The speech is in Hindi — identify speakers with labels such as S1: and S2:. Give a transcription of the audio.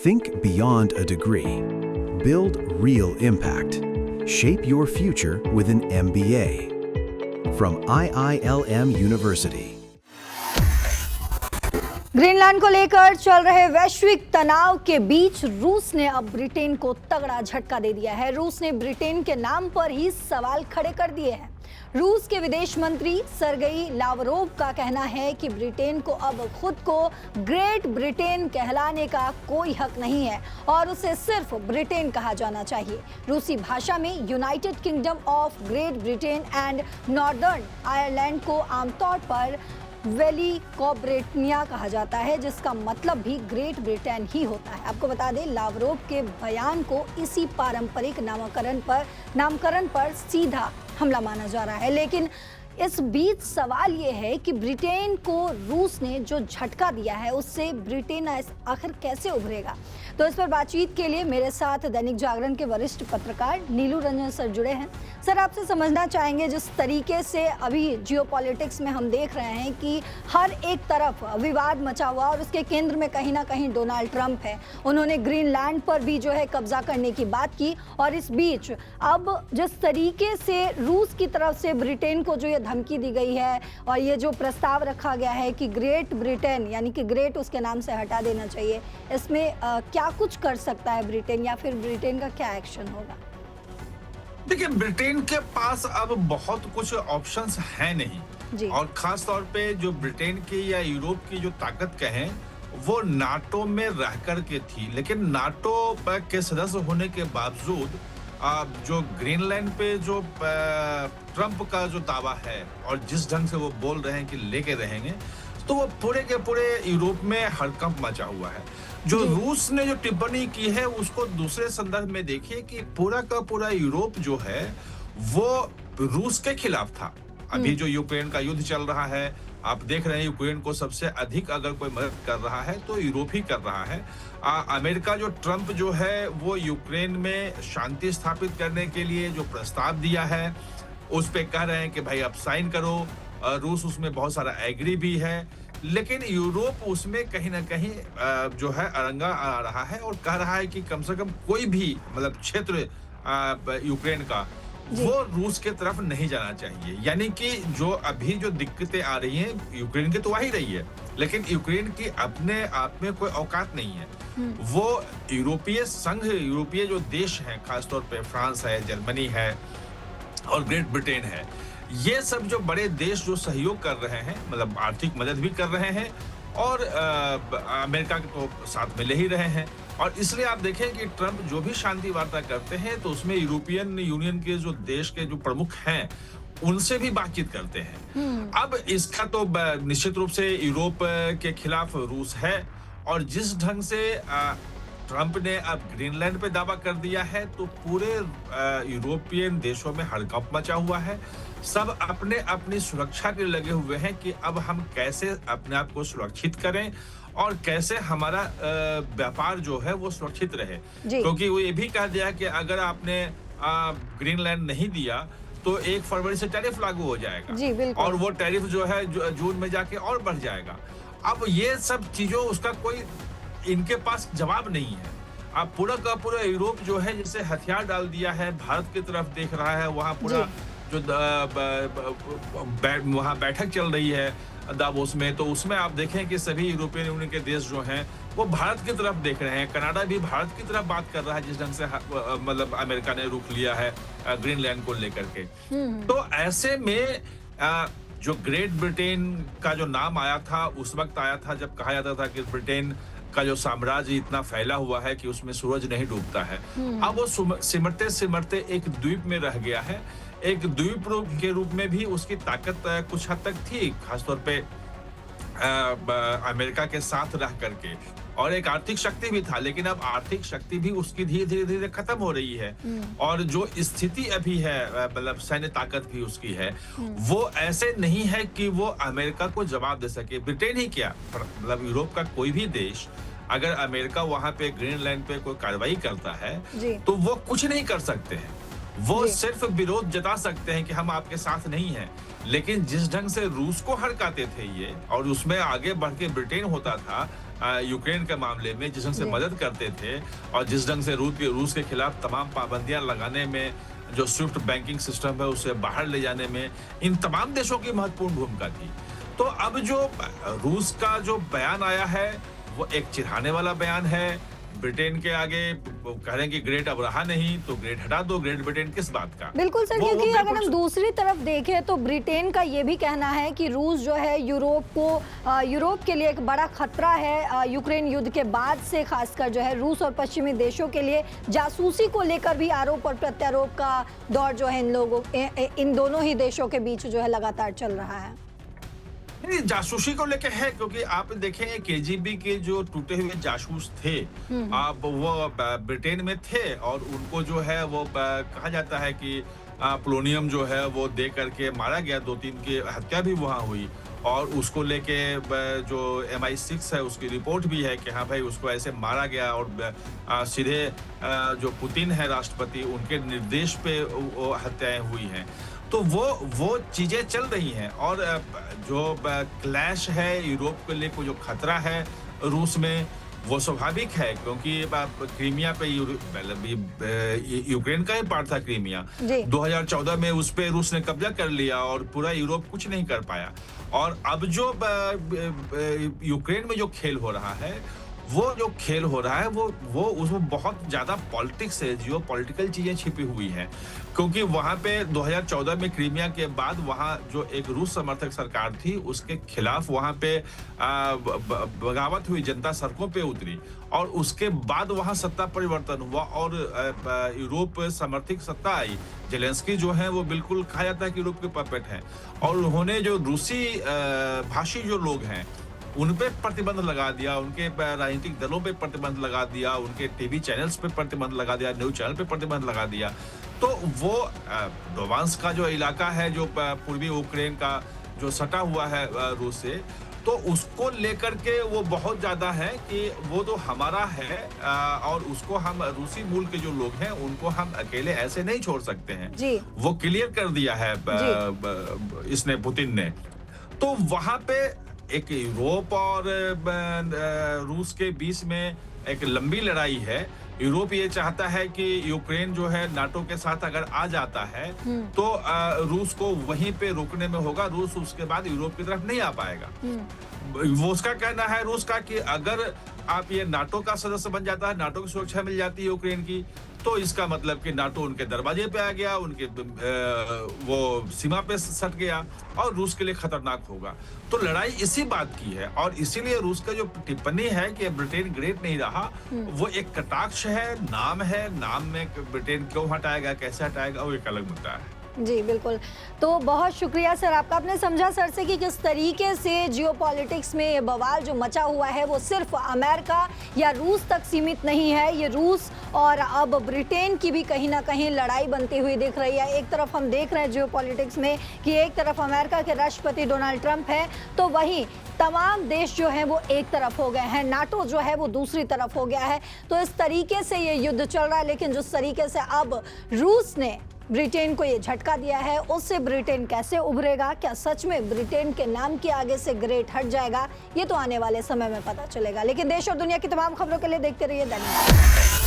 S1: Think beyond a degree. Build real impact. Shape your future with an MBA. From IILM University.
S2: Greenland को लेकर चल रहे वैश्विक तनाव के बीच रूस ने अब ब्रिटेन को तगड़ा झटका दे दिया है। रूस ने ब्रिटेन के नाम पर ही सवाल खड़े कर दिए हैं। रूस के विदेश मंत्री सर्गेई लावरोव का कहना है कि ब्रिटेन को अब खुद को ग्रेट ब्रिटेन कहलाने का कोई हक नहीं है और उसे सिर्फ ब्रिटेन कहा जाना चाहिए। रूसी भाषा में United kingdom of great Britain and northern Ireland को आमतौर पर वेलिकोब्रिटानिया कहा जाता है, जिसका मतलब भी ग्रेट ब्रिटेन ही होता है। आपको बता दें, लावरोव के बयान को इसी पारंपरिक नामकरण पर सीधा हमला माना जा रहा है। लेकिन इस बीच सवाल ये है कि ब्रिटेन को रूस ने जो झटका दिया है उससे ब्रिटेन आखिर कैसे उभरेगा। तो इस पर बातचीत के लिए मेरे साथ दैनिक जागरण के वरिष्ठ पत्रकार नीलू रंजन सर जुड़े हैं। सर, आपसे समझना चाहेंगे, जिस तरीके से अभी जियोपॉलिटिक्स में हम देख रहे हैं कि हर एक तरफ विवाद मचा हुआ और उसके केंद्र में कहीं ना कहीं डोनाल्ड ट्रंप है। उन्होंने ग्रीनलैंड पर भी जो है कब्जा करने की बात की और इस बीच अब जिस तरीके से रूस की तरफ से ब्रिटेन को जो ये धमकी दी गई है और ये जो प्रस्ताव रखा गया है कि ग्रेट ब्रिटेन यानी कि ग्रेट उसके नाम से हटा देना चाहिए, इसमें क्या कुछ कर सकता है ब्रिटेन या फिर ब्रिटेन का क्या एक्शन होगा?
S3: देखिए, ब्रिटेन के पास अब बहुत कुछ ऑप्शंस हैं नहीं और खास तौर पे जो ब्रिटेन की या यूरोप की जो ताकत कहें वो नाटो में रह कर के थी, लेकिन नाटो के सदस्य होने के बावजूद जो ग्रीनलैंड पे जो ट्रंप का जो दावा है और जिस ढंग से वो बोल रहे हैं कि लेके रहेंगे, तो वो पूरे के पूरे यूरोप में हड़कंप मचा हुआ है। जो रूस ने जो टिप्पणी की है उसको दूसरे संदर्भ में देखिए कि पूरा का पूरा यूरोप जो है वो रूस के खिलाफ था। अभी जो यूक्रेन का युद्ध चल रहा है, आप देख रहे हैं यूक्रेन को सबसे अधिक अगर कोई मदद कर रहा है तो यूरोप ही कर रहा है। अमेरिका जो ट्रंप जो है वो यूक्रेन में शांति स्थापित करने के लिए जो प्रस्ताव दिया है उस पे कह रहे हैं कि भाई अब साइन करो। रूस उसमें बहुत सारा एग्री भी है, लेकिन यूरोप उसमें कहीं ना कहीं जो है अरंगा आ रहा है और कह रहा है कि कम से कम कोई भी मतलब क्षेत्र यूक्रेन का वो रूस के तरफ नहीं जाना चाहिए। यानी कि जो अभी जो दिक्कतें आ रही हैं यूक्रेन की तो आ ही रही है, लेकिन यूक्रेन की अपने आप में कोई औकात नहीं है। वो यूरोपीय संघ, यूरोपीय जो देश हैं, खासतौर पे फ्रांस है, जर्मनी है और ग्रेट ब्रिटेन है, ये सब जो बड़े देश जो सहयोग कर रहे हैं, मतलब आर्थिक मदद भी कर रहे हैं और अमेरिका के तो साथ में ले ही रहे हैं। और इसलिए आप देखें कि ट्रंप जो भी शांति वार्ता करते हैं तो उसमें यूरोपियन यूनियन के जो देश के जो प्रमुख हैं उनसे भी बातचीत करते हैं। अब इसका तो निश्चित रूप से यूरोप के खिलाफ रूस है और जिस ढंग से ट्रंप ने अब ग्रीनलैंड पे दावा कर दिया है तो पूरे यूरोपियन देशों में हड़कंप मचा हुआ है। सब अपने अपनी सुरक्षा के लगे हुए हैं कि अब हम कैसे अपने आप को सुरक्षित करें और कैसे हमारा व्यापार जो है वो सुरक्षित रहे, क्योंकि वो ये भी कह दिया कि अगर आपने ग्रीनलैंड नहीं दिया तो 1 फरवरी से टैरिफ लागू हो जाएगा और वो टैरिफ जो है जून में जाके और बढ़ जाएगा। अब ये सब चीजों उसका कोई इनके पास जवाब नहीं है। अब पूरा का पूरा यूरोप जो है जैसे हथियार डाल दिया है, भारत की तरफ देख रहा है। वहाँ पूरा जो वहाँ बैठक चल रही है दावोस में, तो उसमें आप देखें कि सभी यूरोपियन यूनियन के देश जो हैं वो भारत की तरफ देख रहे हैं। कनाडा भी भारत की तरफ बात कर रहा है जिस ढंग से मतलब अमेरिका ने रुख लिया है ग्रीनलैंड को लेकर के। तो ऐसे में जो ग्रेट ब्रिटेन का जो नाम आया था उस वक्त आया था जब कहा जाता था कि ब्रिटेन का जो साम्राज्य इतना फैला हुआ है कि उसमें सूरज नहीं डूबता है। अब वो सिमटते सिमटते एक द्वीप में रह गया है। एक द्वीप के रूप में भी उसकी ताकत कुछ हद तक थी, खासतौर पे अमेरिका के साथ रह करके, और एक आर्थिक शक्ति भी था, लेकिन अब आर्थिक शक्ति भी उसकी धीरे धीरे खत्म हो रही है और जो स्थिति अभी है मतलब सैन्य ताकत भी उसकी है वो ऐसे नहीं है कि वो अमेरिका को जवाब दे सके। ब्रिटेन ही क्या, मतलब यूरोप का कोई भी देश अगर अमेरिका वहां पे ग्रीनलैंड पे कोई कार्रवाई करता है तो वो कुछ नहीं कर सकते हैं। वो सिर्फ विरोध जता सकते हैं कि हम आपके साथ नहीं हैं, लेकिन जिस ढंग से रूस को हड़काते थे ये, और उसमें आगे बढ़ के ब्रिटेन होता था यूक्रेन के मामले में, जिस ढंग से मदद करते थे, और जिस ढंग से रूस के खिलाफ तमाम पाबंदियां लगाने में, जो स्विफ्ट बैंकिंग सिस्टम है उसे बाहर ले जाने में, इन तमाम देशों की महत्वपूर्ण भूमिका थी। तो अब जो रूस का जो बयान आया है वो एक चिढ़ाने वाला बयान है। ब्रिटेन के आगे कह रहे हैं कि ग्रेट अब रहा नहीं, तो ग्रेट हटा दो, ग्रेट ब्रिटेन किस बात का?
S2: बिल्कुल सर, क्योंकि अगर हम दूसरी तरफ देखें तो ब्रिटेन का ये भी कहना है कि रूस जो है यूरोप के लिए एक बड़ा खतरा है। यूक्रेन युद्ध के बाद से खासकर जो है रूस और पश्चिमी देशों के लिए जासूसी को लेकर भी आरोप और प्रत्यारोप का दौर जो है इन दोनों ही देशों के बीच जो है लगातार चल रहा है।
S3: नहीं, जासूसी को लेके है, क्योंकि आप देखें केजीबी के जो टूटे हुए जासूस थे, अब वो ब्रिटेन में थे, और उनको जो है वो कहा जाता है कि पोलोनियम जो है वो दे करके मारा गया, 2-3 की हत्या भी वहां हुई, और उसको लेके जो MI6 है उसकी रिपोर्ट भी है कि हाँ भाई उसको ऐसे मारा गया, और सीधे जो पुतिन है राष्ट्रपति, उनके निर्देश पे वो हत्याएं हुई हैं। तो वो चीजें चल रही हैं, और जो क्लैश है यूरोप के लिए, कोई जो खतरा है रूस में, वो स्वाभाविक है, क्योंकि क्रीमिया पे यूक्रेन का ही पार्ट था क्रीमिया। 2014 में उस पे रूस ने कब्जा कर लिया और पूरा यूरोप कुछ नहीं कर पाया। और अब जो यूक्रेन में जो खेल हो रहा है, वो उसमें बहुत ज्यादा पॉलिटिक्स है, जियो पॉलिटिकल चीजें छिपी हुई हैं, क्योंकि वहां पे 2014 में क्रीमिया के बाद वहां जो एक रूस समर्थक सरकार थी उसके खिलाफ वहां पे बगावत हुई, जनता सड़कों पे उतरी, और उसके बाद वहां सत्ता परिवर्तन हुआ और यूरोप समर्थित सत्ता आई। जेलेंस्की जो है वो बिल्कुल कहा जाता है कि यूरोप के पपेट हैं, और उन्होंने जो रूसी भाषी जो लोग हैं उन पे प्रतिबंध लगा दिया, उनके राजनीतिक दलों पे प्रतिबंध लगा दिया, उनके टीवी चैनल्स पे प्रतिबंध लगा दिया, न्यूज चैनल पे प्रतिबंध लगा दिया। तो वो डोबांस का जो इलाका है, जो पूर्वी यूक्रेन का जो सटा हुआ है रूस से, तो उसको लेकर के वो बहुत ज्यादा है कि वो तो हमारा है, और उसको हम रूसी मूल के जो लोग हैं उनको हम अकेले ऐसे नहीं छोड़ सकते हैं जी। वो क्लियर कर दिया है इसने, पुतिन ने। तो वहां पे एक यूरोप और रूस के बीच में एक लंबी लड़ाई है। यूरोप ये चाहता है कि यूक्रेन जो है नाटो के साथ अगर आ जाता है तो रूस को वहीं पे रोकने में होगा, रूस उसके बाद यूरोप की तरफ नहीं आ पाएगा। वो उसका कहना है रूस का कि अगर आप ये नाटो का सदस्य बन जाता है, नाटो की सुरक्षा मिल जाती है यूक्रेन की, तो इसका मतलब कि नाटो उनके दरवाजे पे आ गया, उनके वो सीमा पे सट गया और रूस के लिए खतरनाक होगा। तो लड़ाई इसी बात की है, और इसीलिए रूस का जो टिप्पणी है कि ब्रिटेन ग्रेट नहीं रहा, वो एक कटाक्ष है, नाम में ब्रिटेन क्यों हटाएगा, कैसे हटाएगा, वो एक अलग मुद्दा है।
S2: जी बिल्कुल। तो बहुत शुक्रिया सर आपका, आपने समझा सर से कि किस तरीके से जियोपॉलिटिक्स में ये बवाल जो मचा हुआ है वो सिर्फ अमेरिका या रूस तक सीमित नहीं है, ये रूस और अब ब्रिटेन की भी कहीं ना कहीं लड़ाई बनती हुई दिख रही है। एक तरफ हम देख रहे हैं जियोपॉलिटिक्स में कि एक तरफ अमेरिका के राष्ट्रपति डोनाल्ड ट्रंप है, तो वहीं तमाम देश जो हैं वो एक तरफ हो गए हैं, नाटो जो है वो दूसरी तरफ हो गया है। तो इस तरीके से ये युद्ध चल रहा है, लेकिन जिस तरीके से अब रूस ने ब्रिटेन को ये झटका दिया है, उससे ब्रिटेन कैसे उभरेगा, क्या सच में ब्रिटेन के नाम के आगे से ग्रेट हट जाएगा, ये तो आने वाले समय में पता चलेगा। लेकिन देश और दुनिया की तमाम खबरों के लिए देखते रहिए दैनिक।